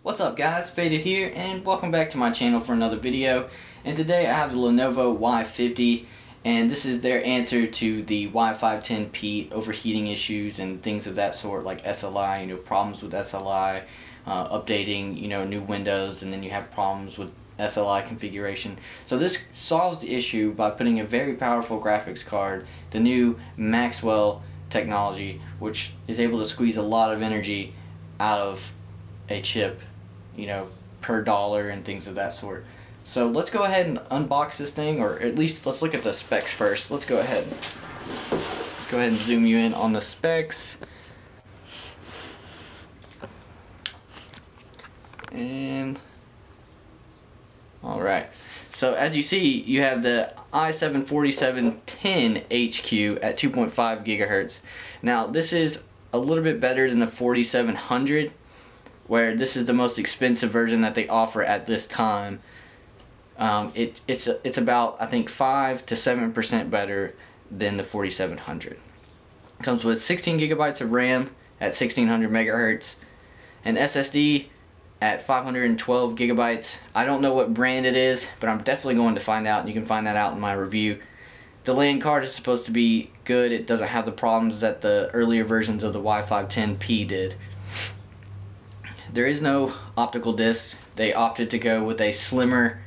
What's up guys, Faded here, and welcome back to my channel for another video. And today I have the Lenovo Y50, and this is their answer to the Y510P overheating issues and things of that sort, like SLI, problems with SLI, updating, new Windows, and then you have problems with SLI configuration. So this solves the issue by putting a very powerful graphics card, the new Maxwell technology, which is able to squeeze a lot of energy out of a chip, per dollar and things of that sort. So let's go ahead and unbox this thing, or at least let's look at the specs first. Let's go ahead and zoom you in on the specs. And alright, so as you see, you have the i7-4710HQ at 2.5 gigahertz. Now this is a little bit better than the 4700, where this is the most expensive version that they offer at this time. It's about, I think, 5 to 7% better than the 4700. It comes with 16 gigabytes of RAM at 1600 megahertz, an SSD at 512 gigabytes. I don't know what brand it is, but I'm definitely going to find out, and you can find that out in my review. The LAN card is supposed to be good. It doesn't have the problems that the earlier versions of the Y510P did. There is no optical disc. They opted to go with a slimmer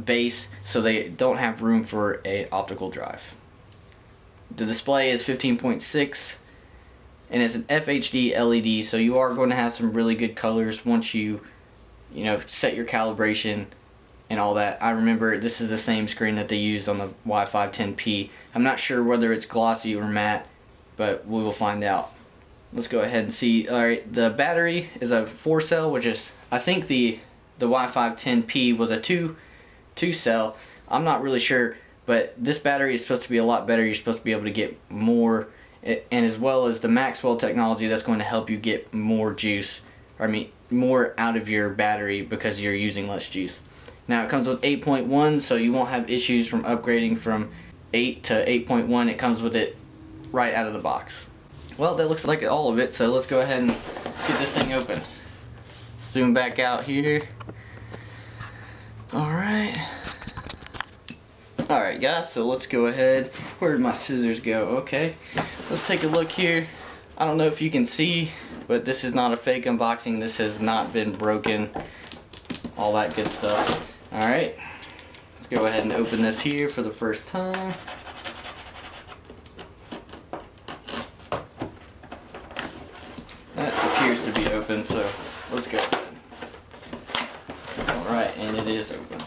base, so they don't have room for an optical drive. The display is 15.6, and it's an FHD LED, so you are going to have some really good colors once you set your calibration and all that. I remember this is the same screen that they used on the Y510P. I'm not sure whether it's glossy or matte, but we will find out. Let's go ahead and see. Alright, the battery is a 4-cell, which is, I think the Y510P was a 2-cell. I'm not really sure, but this battery is supposed to be a lot better. You're supposed to be able to get more, and as well as the Maxwell technology that's going to help you get more juice, more out of your battery because you're using less juice. Now it comes with 8.1, so you won't have issues from upgrading from 8 to 8.1. It comes with it right out of the box. Well, that looks like all of it, so let's go ahead and get this thing open. Zoom back out here. Alright guys, so let's go ahead. Where did my scissors go? Okay, let's take a look here. I don't know if you can see, but this is not a fake unboxing. This has not been broken. All that good stuff. Alright, let's go ahead and open this here for the first time. That appears to be open, so let's go ahead. Alright, and it is open.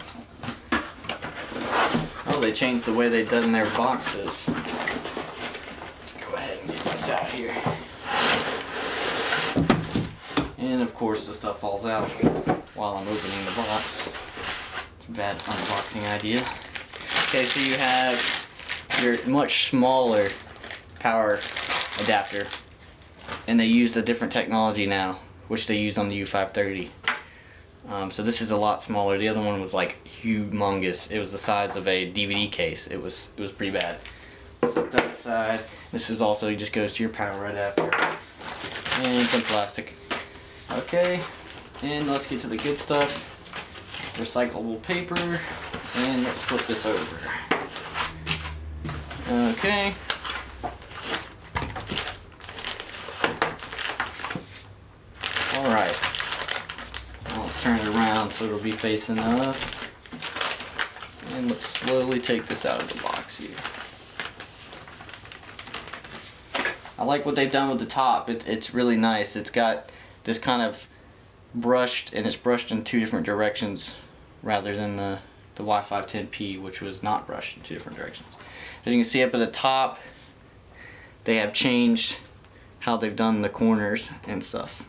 Oh, they changed the way they've done their boxes. Let's go ahead and get this out here. And of course the stuff falls out while I'm opening the box. It's a bad unboxing idea. Okay, so you have your much smaller power adapter, and they used a different technology now, which they used on the U530. So this is a lot smaller. The other one was like humongous. It was the size of a DVD case. It was pretty bad. Set that aside. This is also, it just goes to your power adapter. And some plastic. Okay, and let's get to the good stuff. Recyclable paper, and let's flip this over. Okay. Alright. Let's turn it around so it'll be facing us. And let's slowly take this out of the box here. I like what they've done with the top. It's really nice. It's got this kind of brushed, and it's brushed in 2 different directions rather than the Y510P, which was not brushed in 2 different directions. As you can see up at the top, they have changed how they've done the corners and stuff.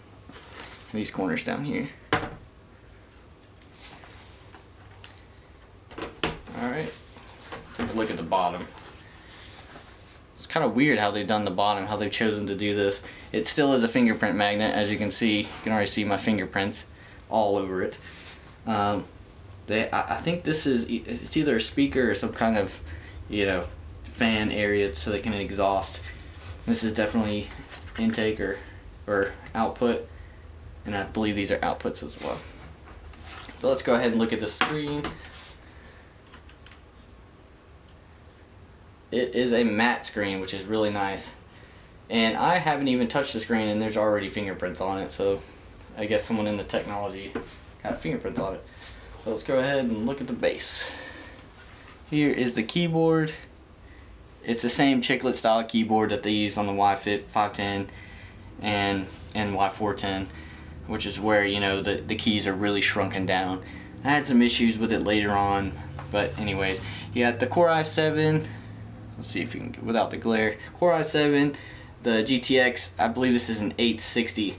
These corners down here. Alright, take a look at the bottom. It's kind of weird how they've done the bottom, how they've chosen to do this. It still is a fingerprint magnet, as you can see. You can already see my fingerprints all over it. I think this is, it's either a speaker or some kind of, fan area so they can exhaust. This is definitely intake or output. and I believe these are outputs as well. But let's go ahead and look at the screen. It is a matte screen, which is really nice. And I haven't even touched the screen and there's already fingerprints on it, so I guess someone in the technology got fingerprints on it. So let's go ahead and look at the base. Here is the keyboard. It's the same chiclet style keyboard that they use on the Y50 and Y410, which is where, you know, the keys are really shrunken down. I had some issues with it later on, but anyways, you got the Core i7. Let's see if you can get without the glare. Core i7, the GTX, I believe this is an 860.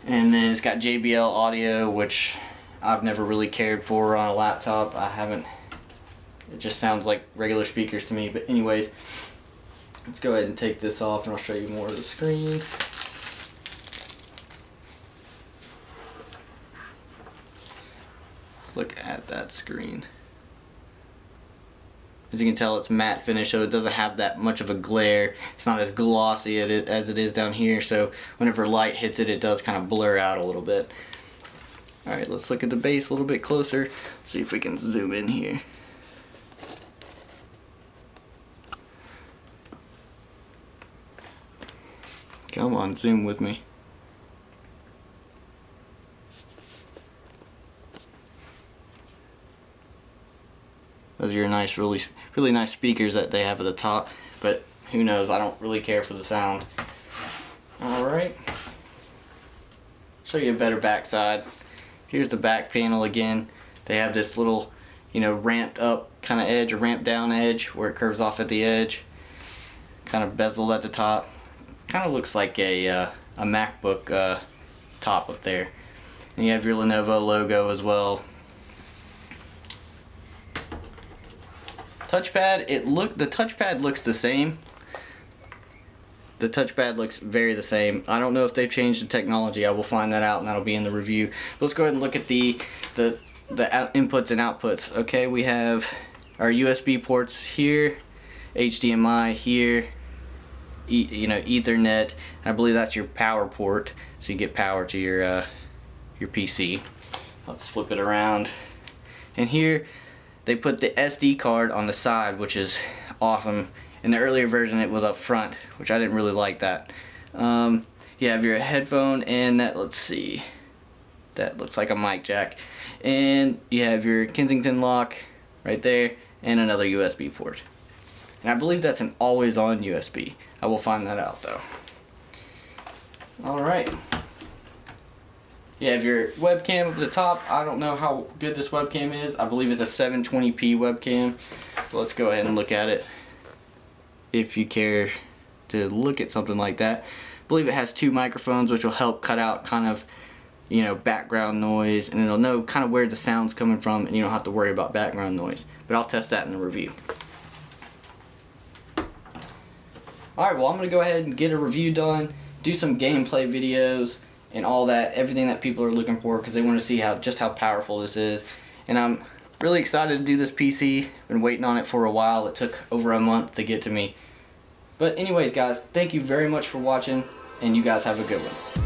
And then it's got JBL audio, which I've never really cared for on a laptop. I haven't, it just sounds like regular speakers to me. But anyways, let's go ahead and take this off and I'll show you more of the screen. Let's look at that screen. As you can tell, it's matte finish, so it doesn't have that much of a glare. It's not as glossy as it is down here, so whenever light hits it, it does kind of blur out a little bit. Alright, let's look at the base a little bit closer. See if we can zoom in here. Come on, zoom with me. Those are your nice, really nice speakers that they have at the top, but who knows, I don't really care for the sound. Alright, show you a better backside. Here's the back panel again. They have this little, you know, ramped up kind of edge, or ramped down edge, where it curves off at the edge. Kind of bezeled at the top. Kind of looks like a MacBook top up there. And you have your Lenovo logo as well. Touchpad, the touchpad looks the same. The touchpad looks very the same. I don't know if they've changed the technology. I will find that out and that'll be in the review. But let's go ahead and look at the inputs and outputs. Okay, we have our USB ports here, HDMI here, you know, Ethernet. I believe that's your power port, so you get power to your PC. Let's flip it around. And here they put the SD card on the side, which is awesome. In the earlier version it was up front, which I didn't really like that. You have your headphone and that, let's see, that looks like a mic jack. And you have your Kensington lock right there and another USB port. And I believe that's an always on USB. I will find that out though. Alright. You have your webcam up at the top. I don't know how good this webcam is. I believe it's a 720p webcam. So let's go ahead and look at it if you care to look at something like that. I believe it has 2 microphones, which will help cut out kind of, you know, background noise, and it'll know kind of where the sound's coming from, and you don't have to worry about background noise. But I'll test that in the review. Alright, well, I'm going to go ahead and get a review done, do some gameplay videos, and all that, everything that people are looking for, because they want to see just how powerful this is. And I'm really excited to do this PC. Been waiting on it for a while. It took over a month to get to me. But anyways, guys, thank you very much for watching, and you guys have a good one.